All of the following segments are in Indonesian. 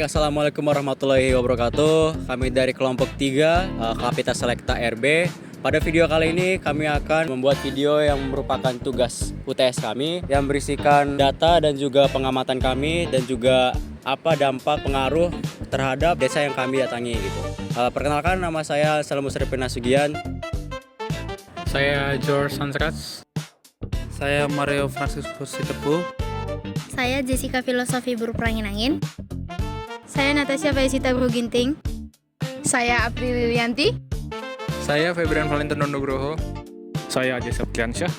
Assalamualaikum warahmatullahi wabarakatuh. Kami dari kelompok 3, Kapita Selekta RB. Pada video kali ini kami akan membuat video yang merupakan tugas UTS kami yang berisikan data dan juga pengamatan kami dan juga apa dampak pengaruh terhadap desa yang kami datangi gitu. Perkenalkan, nama saya Salamusripin Nasugian. Saya George Sansrats. Saya Mario Franciscus Sitepu. Saya Jessica Filosofi Berperangin Angin. Saya Natasha Faisita Bruginting. Saya April Lilianti. Saya Febrian Valentino Nugroho. Saya Ajay Septiansyah.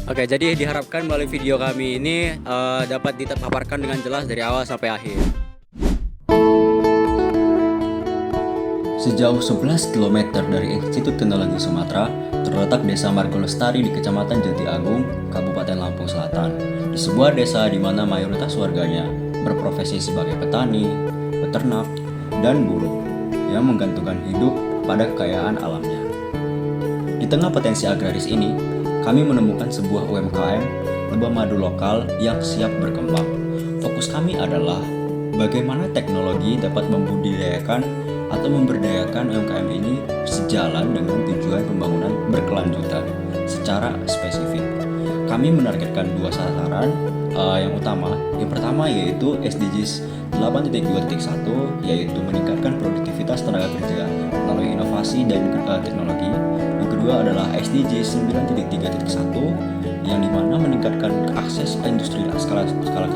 Oke, jadi diharapkan melalui video kami ini dapat dipaparkan dengan jelas dari awal sampai akhir. Sejauh 11 km dari Institut Teknologi Sumatera, terletak Desa Margolestari di Kecamatan Jati Agung, Kabupaten Lampung Selatan. Di sebuah desa di mana mayoritas warganya berprofesi sebagai petani, peternak, dan buruh yang menggantungkan hidup pada kekayaan alamnya. Di tengah potensi agraris ini, kami menemukan sebuah UMKM lebah madu lokal yang siap berkembang. Fokus kami adalah bagaimana teknologi dapat membudidayakan atau memberdayakan UMKM ini sejalan dengan tujuan pembangunan berkelanjutan secara spesifik. Kami menargetkan 2 sasaran yang utama. Yang pertama yaitu SDGs 8.2.1, yaitu meningkatkan produktivitas tenaga kerja melalui inovasi dan teknologi. Yang kedua adalah SDGs 9.3.1, yang dimana meningkatkan akses industri skala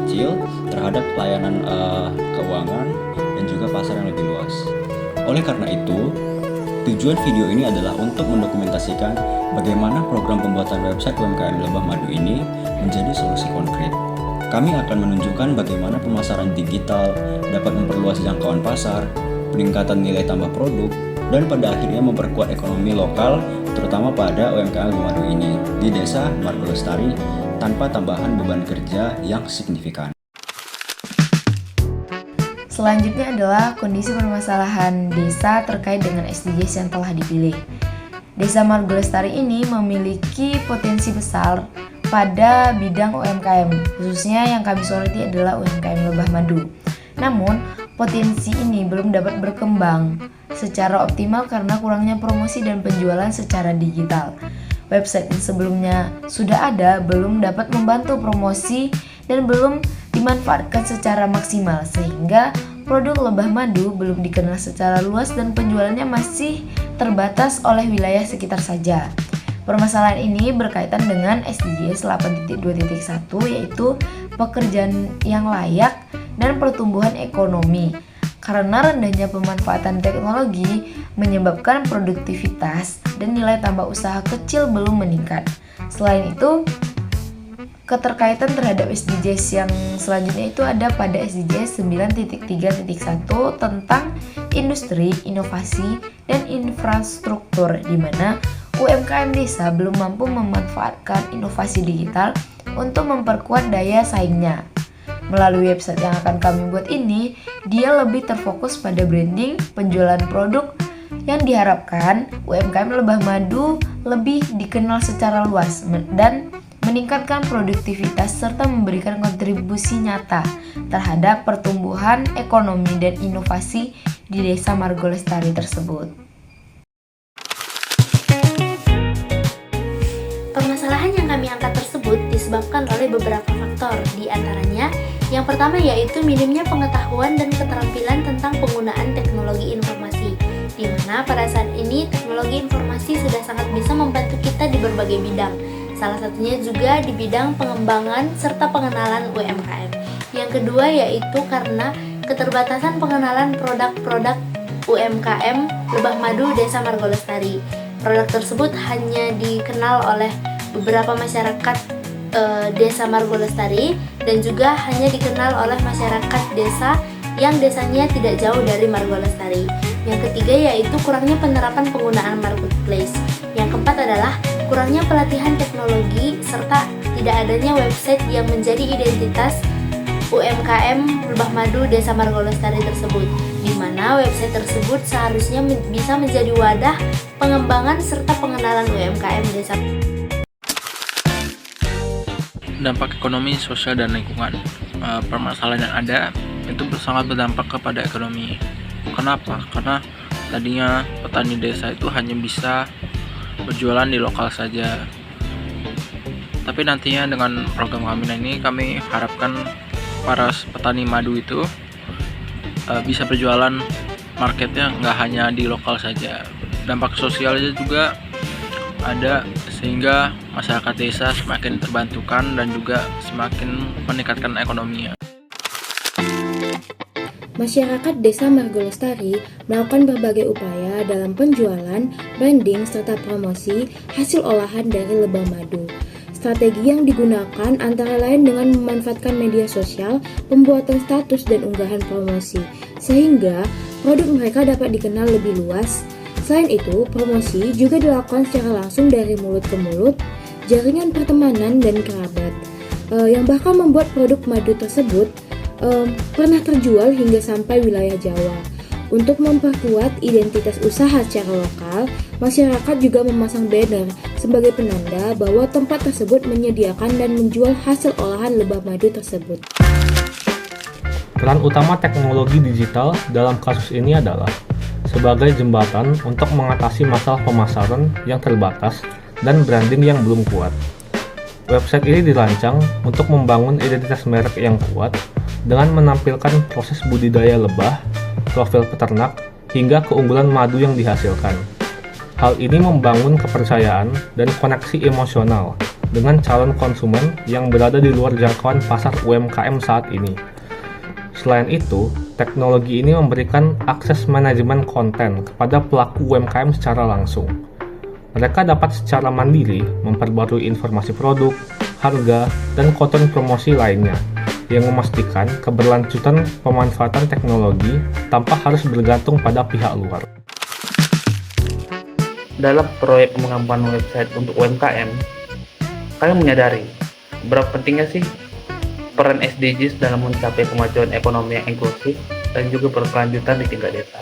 kecil terhadap layanan keuangan dan juga pasar yang lebih luas. Oleh karena itu, tujuan video ini adalah untuk mendokumentasikan bagaimana program pembuatan website UMKM Lebah Madu ini menjadi solusi konkret. Kami akan menunjukkan bagaimana pemasaran digital dapat memperluas jangkauan pasar, peningkatan nilai tambah produk, dan pada akhirnya memperkuat ekonomi lokal, terutama pada UMKM Lebah Madu ini di Desa Margolestari tanpa tambahan beban kerja yang signifikan. Selanjutnya adalah kondisi permasalahan desa terkait dengan SDGs yang telah dipilih. Desa Margolestari ini memiliki potensi besar pada bidang UMKM, khususnya yang kami soroti adalah UMKM lebah madu. Namun, potensi ini belum dapat berkembang secara optimal karena kurangnya promosi dan penjualan secara digital. Website yang sebelumnya sudah ada belum dapat membantu promosi dan belum dimanfaatkan secara maksimal sehingga produk lebah madu belum dikenal secara luas dan penjualannya masih terbatas oleh wilayah sekitar saja. Permasalahan ini berkaitan dengan SDGs 8.2.1 yaitu pekerjaan yang layak dan pertumbuhan ekonomi. Karena rendahnya pemanfaatan teknologi menyebabkan produktivitas dan nilai tambah usaha kecil belum meningkat. Selain itu, keterkaitan terhadap SDGs yang selanjutnya itu ada pada SDGs 9.3.1 tentang industri, inovasi, dan infrastruktur di mana UMKM desa belum mampu memanfaatkan inovasi digital untuk memperkuat daya saingnya. Melalui website yang akan kami buat ini, dia lebih terfokus pada branding, penjualan produk yang diharapkan UMKM lebah madu lebih dikenal secara luas dan meningkatkan produktivitas serta memberikan kontribusi nyata terhadap pertumbuhan ekonomi dan inovasi di Desa Margolestari tersebut. Permasalahan yang kami angkat tersebut disebabkan oleh beberapa faktor, di antaranya yang pertama yaitu minimnya pengetahuan dan keterampilan tentang penggunaan teknologi informasi, di mana pada saat ini teknologi informasi sudah sangat bisa membantu kita di berbagai bidang. Salah satunya juga di bidang pengembangan serta pengenalan UMKM. Yang kedua yaitu karena keterbatasan pengenalan produk-produk UMKM Lebah Madu Desa Margolestari. Produk tersebut hanya dikenal oleh beberapa masyarakat Desa Margolestari dan juga hanya dikenal oleh masyarakat desa yang desanya tidak jauh dari Margolestari. Yang ketiga yaitu kurangnya penerapan penggunaan marketplace. Yang keempat adalah kurangnya pelatihan teknologi serta tidak adanya website yang menjadi identitas UMKM Lebah Madu Desa Margolestari tersebut, di mana website tersebut seharusnya bisa menjadi wadah pengembangan serta pengenalan UMKM desa. Dampak ekonomi, sosial, dan lingkungan. Permasalahan yang ada itu sangat berdampak kepada ekonomi. Kenapa? Karena tadinya petani desa itu hanya bisa berjualan di lokal saja. Tapi nantinya dengan program kami ini, kami harapkan para petani madu itu bisa berjualan marketnya nggak hanya di lokal saja. Dampak sosialnya juga ada, sehingga masyarakat desa semakin terbantukan dan juga semakin meningkatkan ekonominya. Masyarakat Desa Margolestari melakukan berbagai upaya dalam penjualan, branding, serta promosi hasil olahan dari lebah madu. Strategi yang digunakan antara lain dengan memanfaatkan media sosial, pembuatan status dan unggahan promosi, sehingga produk mereka dapat dikenal lebih luas. Selain itu, promosi juga dilakukan secara langsung dari mulut ke mulut, jaringan pertemanan dan kerabat, yang bahkan membuat produk madu tersebut pernah terjual hingga sampai wilayah Jawa. Untuk memperkuat identitas usaha secara lokal, masyarakat juga memasang banner sebagai penanda bahwa tempat tersebut menyediakan dan menjual hasil olahan lebah madu tersebut. Peran utama teknologi digital dalam kasus ini adalah sebagai jembatan untuk mengatasi masalah pemasaran yang terbatas dan branding yang belum kuat. Website ini dirancang untuk membangun identitas merek yang kuat dengan menampilkan proses budidaya lebah, profil peternak, hingga keunggulan madu yang dihasilkan. Hal ini membangun kepercayaan dan koneksi emosional dengan calon konsumen yang berada di luar jangkauan pasar UMKM saat ini. Selain itu, teknologi ini memberikan akses manajemen konten kepada pelaku UMKM secara langsung. Mereka dapat secara mandiri memperbarui informasi produk, harga, dan konten promosi lainnya, yang memastikan keberlanjutan pemanfaatan teknologi tanpa harus bergantung pada pihak luar. Dalam proyek pengembangan website untuk UMKM, kami menyadari berapa pentingnya sih peran SDGs dalam mencapai kemajuan ekonomi yang inklusif dan juga berkelanjutan di tingkat desa.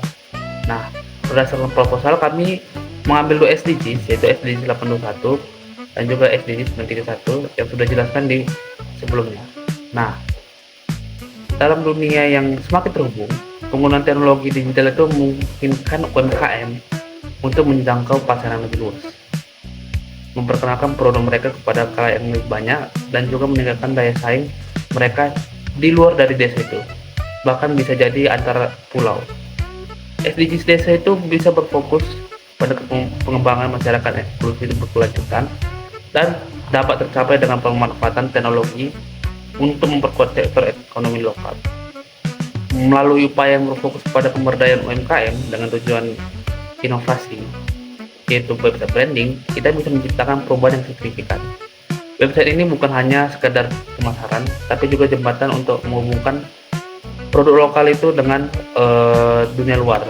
Nah, berdasarkan proposal kami mengambil 2 SDGs, yaitu SDGs 821 dan juga SDGs 931 yang sudah dijelaskan di sebelumnya. Nah, dalam dunia yang semakin terhubung, penggunaan teknologi digital itu memungkinkan UMKM untuk menjangkau pasar yang lebih luas, memperkenalkan produk mereka kepada khalayak yang lebih banyak, dan juga meningkatkan daya saing mereka di luar dari desa itu, bahkan bisa jadi antar pulau. SDGs desa itu bisa berfokus pada pengembangan masyarakat inklusif berkelanjutan dan dapat tercapai dengan pemanfaatan teknologi untuk memperkuat sektor ekonomi lokal. Melalui upaya yang berfokus pada pemberdayaan UMKM dengan tujuan inovasi, yaitu website branding, kita bisa menciptakan perubahan yang signifikan. Website ini bukan hanya sekedar pemasaran, tapi juga jembatan untuk menghubungkan produk lokal itu dengan dunia luar.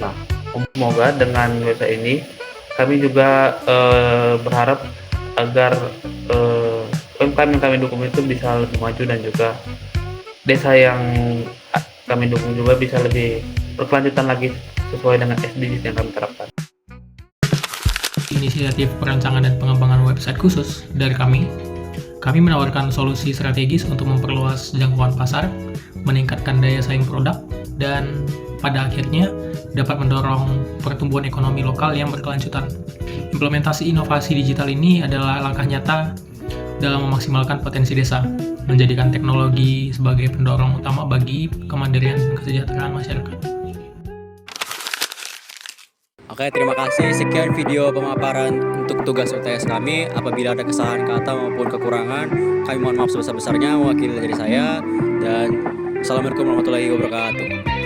Nah, semoga dengan website ini kami juga berharap agar UMKM yang kami dukung itu bisa lebih maju, dan juga desa yang kami dukung juga bisa lebih berkelanjutan lagi sesuai dengan SDGs yang kami terapkan. Inisiatif perancangan dan pengembangan website khusus dari kami menawarkan solusi strategis untuk memperluas jangkauan pasar, meningkatkan daya saing produk, dan pada akhirnya dapat mendorong pertumbuhan ekonomi lokal yang berkelanjutan. Implementasi inovasi digital ini adalah langkah nyata dalam memaksimalkan potensi desa, menjadikan teknologi sebagai pendorong utama bagi kemandirian dan kesejahteraan masyarakat. Oke, terima kasih. Sekian video pemaparan untuk tugas UTS kami. Apabila ada kesalahan kata maupun kekurangan, kami mohon maaf sebesar-besarnya mewakili dari saya. Dan Assalamualaikum warahmatullahi wabarakatuh.